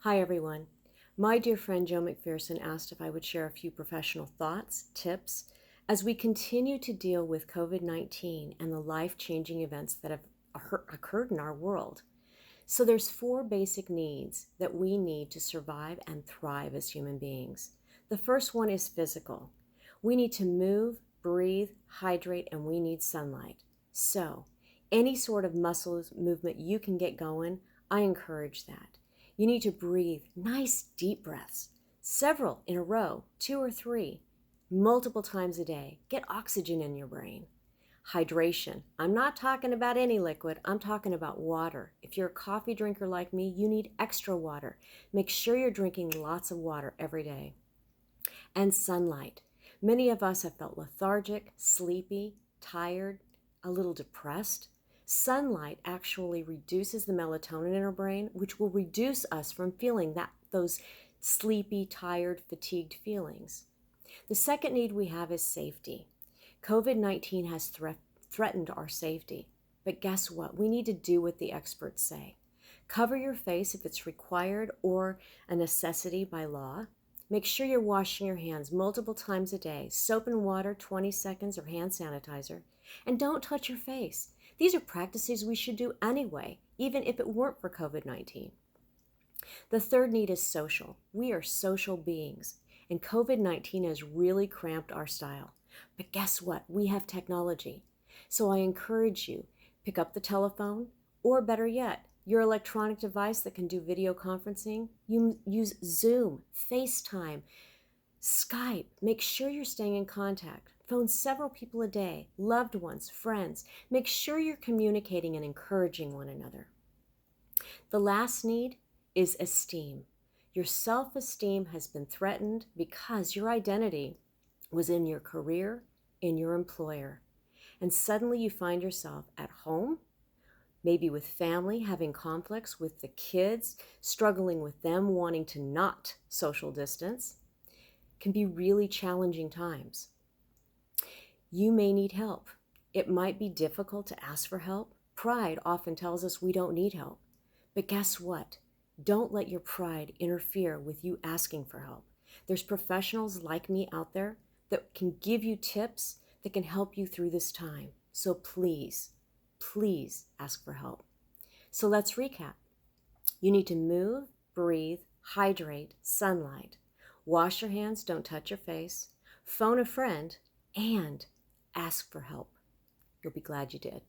Hi, everyone. My dear friend Joe McPherson asked if I would share a few professional thoughts, tips, as we continue to deal with COVID-19 and the life-changing events that have occurred in our world. So there's four basic needs that we need to survive and thrive as human beings. The first one is physical. We need to move, breathe, hydrate, and we need sunlight. So any sort of muscle movement you can get going, I encourage that. You need to breathe nice deep breaths, several in a row, 2 or 3, multiple times a day. Get oxygen in your brain. Hydration. I'm not talking about any liquid. I'm talking about water. If you're a coffee drinker like me, you need extra water. Make sure you're drinking lots of water every day. And sunlight. Many of us have felt lethargic, sleepy, tired, a little depressed. Sunlight actually reduces the melatonin in our brain, which will reduce us from feeling those sleepy, tired, fatigued feelings. The second need we have is safety. COVID-19 has threatened our safety, but guess what? We need to do what the experts say. Cover your face if it's required or a necessity by law. Make sure you're washing your hands multiple times a day, soap and water, 20 seconds, or hand sanitizer. And don't touch your face. These are practices we should do anyway, even if it weren't for COVID-19. The third need is social. We are social beings, and COVID-19 has really cramped our style. But guess what? We have technology. So I encourage you, pick up the telephone, or better yet, your electronic device that can do video conferencing. You use Zoom, FaceTime, Skype. Make sure you're staying in contact. Phone several people a day, loved ones, friends. Make sure you're communicating and encouraging one another. The last need is esteem. Your self-esteem has been threatened because your identity was in your career, in your employer. And suddenly you find yourself at home, maybe with family, having conflicts with the kids, struggling with them wanting to not social distance. Can be really challenging times. You may need help. It might be difficult to ask for help. Pride often tells us we don't need help. But guess what? Don't let your pride interfere with you asking for help. There's professionals like me out there that can give you tips that can help you through this time. So please, please ask for help. So let's recap. You need to move, breathe, hydrate, sunlight. Wash your hands, don't touch your face. Phone a friend, and ask for help. You'll be glad you did.